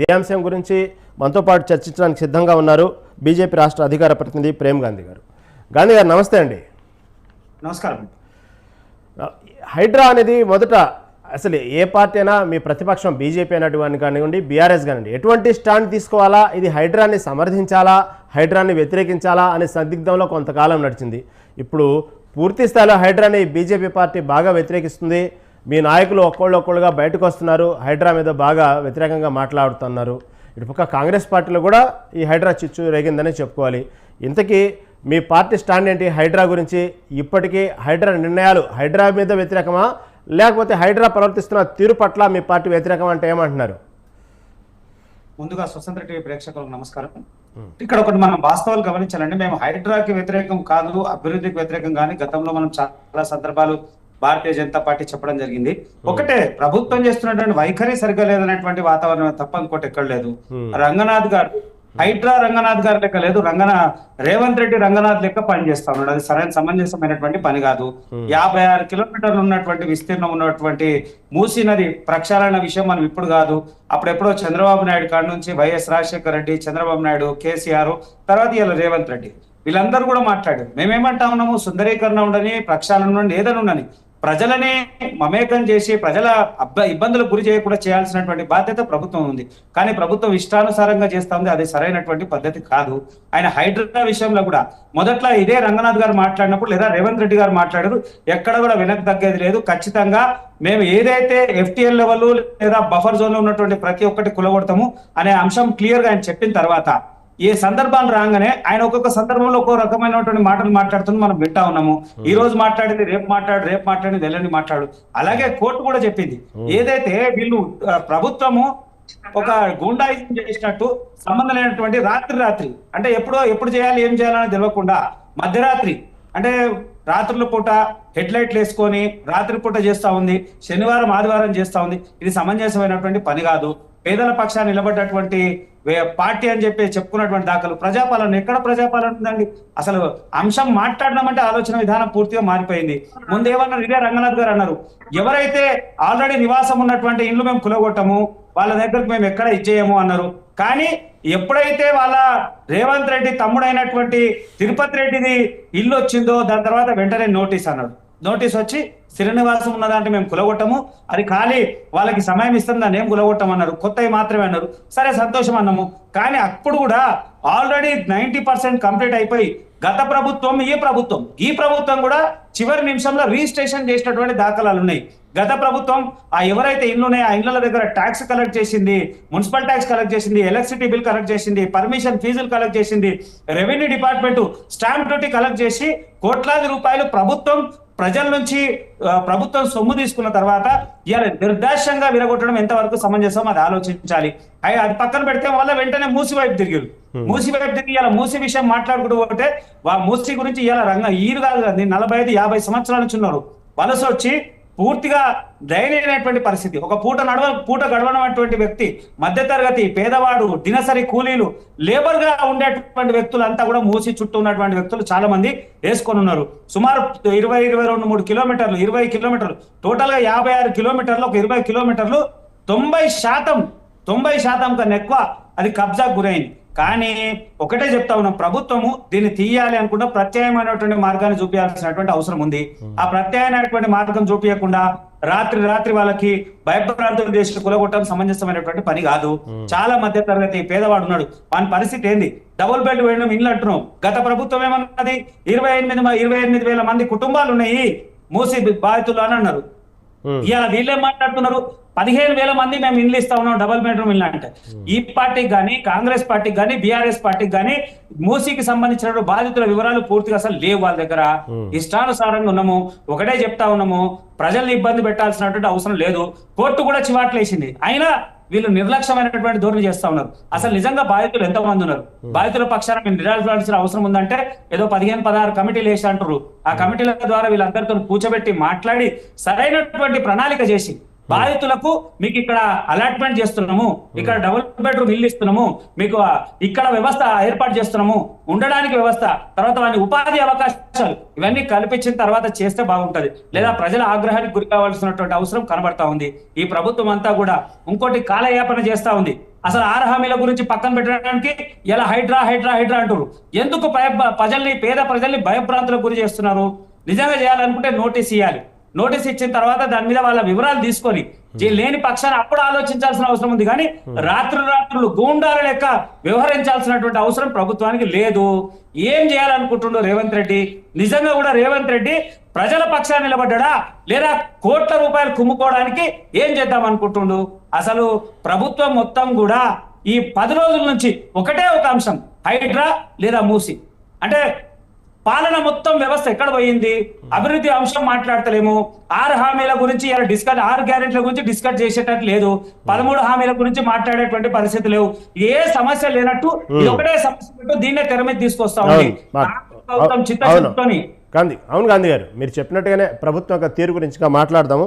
ఇదే అంశం గురించి మనతో పాటు చర్చించడానికి సిద్ధంగా ఉన్నారు బీజేపీ రాష్ట్ర అధికార ప్రతినిధి ప్రేమ్ గాంధీ గారు. గాంధీ గారు నమస్తే అండి. నమస్కారం. హైడ్రా అనేది మొదట అసలు ఏ పార్టీ అయినా మీ ప్రతిపక్షం బీజేపీ అయినటువంటి కానివ్వండి బీఆర్ఎస్ కానివ్వండి ఎటువంటి స్టాండ్ తీసుకోవాలా, ఇది హైడ్రాని సమర్థించాలా హైడ్రాని వ్యతిరేకించాలా అనే సందిగ్ధంలో కొంతకాలం నడిచింది. ఇప్పుడు పూర్తి స్థాయిలో హైడ్రాని బీజేపీ పార్టీ బాగా వ్యతిరేకిస్తుంది. మీ నాయకులు ఒక్కొక్కళ్ళుగా బయటకు వస్తున్నారు, హైడ్రా మీద బాగా వ్యతిరేకంగా మాట్లాడుతున్నారు. ఇటుపక్క కాంగ్రెస్ పార్టీలో కూడా ఈ హైడ్రా చిచ్చు రేగిందని చెప్పుకోవాలి. ఇంతకీ మీ పార్టీ స్టాండ్ ఏంటి హైడ్రా గురించి? ఇప్పటికీ హైడ్రా నిర్ణయాలు హైడ్రా మీద వ్యతిరేకమా, లేకపోతే హైడ్రా ప్రవర్తిస్తున్న తీరు పట్ల మీ పార్టీ వ్యతిరేకం అంటే ఏమంటున్నారు? ముందుగా స్వతంత్ర టీవీ ప్రేక్షకులకు నమస్కారం. ఇక్కడ ఒకటి మనం వాస్తవాలు గమనించాలండి. మేము హైడ్రాకి వ్యతిరేకం కాదు, అభివృద్ధికి వ్యతిరేకం కానీ గతంలో మనం చాలా సందర్భాలు భారతీయ జనతా పార్టీ చెప్పడం జరిగింది. ఒకటే, ప్రభుత్వం చేస్తున్నటువంటి వైఖరి సరిగ్గా లేదనేటువంటి వాతావరణం తప్ప ఇంకోటి ఎక్కడ లేదు. రంగనాథ్ గారు హైడ్రా రంగనాథ్ గారి లెక్క లేదు, రేవంత్ రెడ్డి రంగనాథ్ లెక్క పనిచేస్తా ఉన్నాడు. అది సరైన సమంజసమైనటువంటి పని కాదు. 56 కిలోమీటర్లు ఉన్నటువంటి విస్తీర్ణం ఉన్నటువంటి మూసీ నది ప్రక్షాళన విషయం మనం ఇప్పుడు కాదు, అప్పుడెప్పుడో చంద్రబాబు నాయుడు కాడ నుంచి వైఎస్ రాజశేఖర రెడ్డి, చంద్రబాబు నాయుడు, కేసీఆర్, తర్వాత ఇలా రేవంత్ రెడ్డి వీళ్ళందరూ కూడా మాట్లాడారు. మేమేమంటా ఉన్నాము, సుందరీకరణ ఉండని, ప్రక్షాళన ఉండండి, ఏదైనా ఉండని, ప్రజలని మమేకం చేసి ప్రజల ఇబ్బందులకు గురి చేయకుండా చేయాల్సినటువంటి బాధ్యత ప్రభుత్వం ఉంది. కానీ ప్రభుత్వం ఇష్టానుసారంగా చేస్తా ఉంది, అది సరైనటువంటి పద్ధతి కాదు. ఆయన హైడ్రా విషయంలో కూడా మొదట్లో ఇదే రంగనాథ్ గారు మాట్లాడినప్పుడు లేదా రేవంత్ రెడ్డి గారు మాట్లాడారు, ఎక్కడ కూడా వెనక్కి తగ్గేది లేదు. ఖచ్చితంగా మేము ఏదైతే FTL లెవెల్ లేదా బఫర్ జోన్ లో ఉన్నటువంటి ప్రతి ఒక్కటి కులగొడతాము అనే అంశం క్లియర్ గా ఆయన చెప్పిన తర్వాత ఏ సందర్భాలు రాగానే ఆయన ఒక్కొక్క సందర్భంలో ఒక్కో రకమైనటువంటి మాటలు మాట్లాడుతుంది, మనం వింటా ఉన్నాము. ఈ రోజు మాట్లాడింది రేపు మాట్లాడింది ఎల్లుండి మాట్లాడు. అలాగే కోర్టు కూడా చెప్పింది, ఏదైతే వీళ్ళు ప్రభుత్వము ఒక గూండాయిజం చేసినట్టు సంబంధం లేనటువంటి రాత్రి అంటే ఎప్పుడు చేయాలి ఏం చేయాలని తెలియకుండా మధ్యరాత్రి అంటే రాత్రుల పూట హెడ్ లైట్లు వేసుకొని రాత్రి పూట చేస్తా ఉంది, శనివారం ఆదివారం చేస్తా ఉంది. ఇది సమంజసమైనటువంటి పని కాదు. పేదల పక్షాన్ని నిలబడ్డటువంటి పార్టీ అని చెప్పి చెప్పుకున్నటువంటి దాఖలు ప్రజాపాలన ఎక్కడ ప్రజాపాలన ఉందండి? అసలు అంశం మాట్లాడదామంటే ఆలోచన విధానం పూర్తిగా మారిపోయింది. ముందేమన్నారు, ఇదే రంగనాథ్ గారు అన్నారు, ఎవరైతే ఆల్రెడీ నివాసం ఉన్నటువంటి ఇల్లు మేము కులగొట్టము, వాళ్ళ దగ్గరకు మేము ఎక్కడ ఇచ్చేయము అన్నారు. కానీ ఎప్పుడైతే వాళ్ళ రేవంత్ రెడ్డి తమ్ముడైనటువంటి తిరుపతి రెడ్డిది ఇల్లు వచ్చిందో దాని తర్వాత వెంటనే నోటీస్ అన్నాడు. నోటీస్ వచ్చి శ్రీనివాసం ఉన్నదంటే మేము కులగొట్టము, అది ఖాళీ వాళ్ళకి సమయం ఇస్తాం, దాన్ని ఏం కులగొట్టమన్నారు. కొత్తవి మాత్రమే అన్నారు. సరే సంతోషం అన్నాము. కానీ అప్పుడు కూడా ఆల్రెడీ 90% కంప్లీట్ అయిపోయి గత ప్రభుత్వం ఈ ప్రభుత్వం కూడా చివరి నిమిషంలో రిజిస్ట్రేషన్ చేసినటువంటి దాఖలాలు ఉన్నాయి. గత ప్రభుత్వం ఆ ఎవరైతే ఇల్లు ఉన్నాయో ఆ ఇళ్ల దగ్గర ట్యాక్స్ కలెక్ట్ చేసింది, మున్సిపల్ ట్యాక్స్ కలెక్ట్ చేసింది, ఎలక్ట్రిసిటీ బిల్ కలెక్ట్ చేసింది, పర్మిషన్ ఫీజులు కలెక్ట్ చేసింది, revenue department stamp duty collect చేసి కోట్లాది రూపాయలు ప్రజల నుంచి ప్రభుత్వం సొమ్ము తీసుకున్న తర్వాత ఇలా నిర్దాక్ష్యంగా విరగొట్టడం ఎంతవరకు సమంజసం అది ఆలోచించాలి. అది పక్కన పెడితే వల్ల వెంటనే మూసి వైపు తిరిగి ఇలా మూసి విషయం మాట్లాడుకుంటూ పోతే మూసి గురించి ఇలా ఈరు కాదు, 45-50 సంవత్సరాల నుంచి ఉన్నారు. వలస వచ్చి పూర్తిగా దయనీయమైనటువంటి పరిస్థితి, ఒక పూట గడవనటువంటి వ్యక్తి, మధ్యతరగతి పేదవాడు, దినసరి కూలీలు, లేబర్ గా ఉండేటువంటి వ్యక్తులంతా కూడా మూసి చుట్టూ ఉన్నటువంటి వ్యక్తులు చాలా మంది వేసుకొని ఉన్నారు. సుమారు 20-23 కిలోమీటర్లు, 20 కిలోమీటర్లు, టోటల్ గా 56 కిలోమీటర్లు, ఒక 20 కిలోమీటర్లు 90% కన్నా ఎక్కువ అది కబ్జాకు గురైంది. కానీ ఒకటే చెప్తా ఉన్నాం, ప్రభుత్వము దీన్ని తీయాలి అనుకుంటే ప్రత్యామ్నాయమైనటువంటి మార్గాన్ని చూపించాల్సినటువంటి అవసరం ఉంది. ఆ ప్రత్యామ్నాయమైనటువంటి మార్గం చూపించకుండా రాత్రి వాళ్ళకి భయభ్రాంతులు చేసి కులగొట్టడం సమంజసమైనటువంటి పని కాదు. చాలా మధ్య తరగతి పేదవాడు ఉన్నాడు, వాని పరిస్థితి ఏంది? డబుల్ బెడ్ వేయడం ఇల్లు అంటున్నాం. గత ప్రభుత్వం ఏమన్నది, 28,000 మంది కుటుంబాలు ఉన్నాయి మూసి బాధితులు అని అన్నారు. ఇవాళ వీళ్ళేం మాట్లాడుతున్నారు, 15,000 మంది మేము ఇల్లు ఇస్తా ఉన్నాం, డబుల్ బెడ్రూమ్ ఇల్లు అంటే. ఈ పార్టీకి కానీ, కాంగ్రెస్ పార్టీకి కానీ, బీఆర్ఎస్ పార్టీకి కానీ మూసీకి సంబంధించిన బాధితుల వివరాలు పూర్తిగా అసలు లేవు వాళ్ళ దగ్గర. ఇష్టానుసారంగా ఉన్నాము. ఒకటే చెప్తా ఉన్నాము, ప్రజల్ని ఇబ్బంది పెట్టాల్సినటువంటి అవసరం లేదు. కోర్టు కూడా చివాట్లేసింది, అయినా వీళ్ళు నిర్లక్ష్యమైనటువంటి ధోరణి చేస్తా ఉన్నారు. అసలు నిజంగా బాధితులు ఎంతమంది ఉన్నారు? బాధితుల పక్షాన మేము నిరాల్సిన అవసరం ఉందంటే ఏదో 15-16 కమిటీలు వేసి అంటారు. ఆ కమిటీల ద్వారా వీళ్ళందరితో కూర్చోబెట్టి మాట్లాడి సరైనటువంటి ప్రణాళిక చేసి బాధితులకు మీకు ఇక్కడ అలాట్మెంట్ చేస్తున్నాము, ఇక్కడ డబుల్ బెడ్రూమ్ ఇల్లు ఇస్తున్నాము, మీకు ఇక్కడ వ్యవస్థ ఏర్పాటు చేస్తున్నాము, ఉండడానికి వ్యవస్థ, తర్వాత వాని ఉపాధి అవకాశాలు ఇవన్నీ కల్పించిన తర్వాత చేస్తే బాగుంటది. లేదా ప్రజల ఆగ్రహానికి గురి కావాల్సినటువంటి అవసరం కనబడతా ఉంది. ఈ ప్రభుత్వం అంతా కూడా ఇంకోటి కాలయాపన చేస్తా ఉంది. అసలు 6 హామీల గురించి పక్కన పెట్టడానికి ఇలా హైడ్రా హైడ్రా హైడ్రా అంటారు. ఎందుకు ప్రజల్ని, పేద ప్రజల్ని భయభ్రాంతులకు గురి చేస్తున్నారు? నిజంగా చేయాలనుకుంటే నోటీస్ ఇవ్వాలి. నోటీస్ ఇచ్చిన తర్వాత దాని మీద వాళ్ళ వివరాలు తీసుకొని లేని పక్షాన్ని అప్పుడు ఆలోచించాల్సిన అవసరం ఉంది. కానీ రాత్రులు గూండాల లెక్క వ్యవహరించాల్సినటువంటి అవసరం ప్రభుత్వానికి లేదు. ఏం చేయాలనుకుంటుండో రేవంత్ రెడ్డి? నిజంగా కూడా రేవంత్ రెడ్డి ప్రజల పక్షాన్ని నిలబడ్డా లేదా కోట్ల రూపాయలు కుమ్ముకోవడానికి ఏం చేద్దాం అనుకుంటుండు? అసలు ప్రభుత్వం మొత్తం కూడా ఈ 10 రోజుల నుంచి ఒకటే ఒక అంశం, హైడ్రా లేదా మూసి. అంటే పాలన మొత్తం వ్యవస్థ ఎక్కడ పోయింది? అభివృద్ధి అంశం మాట్లాడతలేము. 6 హామీల గురించి 6 గ్యారెంటీల గురించి డిస్కస్ చేసేటట్టు లేదు. 13 హామీల గురించి మాట్లాడేటువంటి పరిస్థితి లేవు. ఏ సమస్య లేనట్టు ఇది ఒకటే సమస్య, దీన్నే తెర మీద తీసుకొస్తా ఉంది చిత్తశుద్ధితోని. అవును గాంధీ గారు, మీరు చెప్పినట్టుగానే ప్రభుత్వం యొక్క తీరు గురించి మాట్లాడదాము.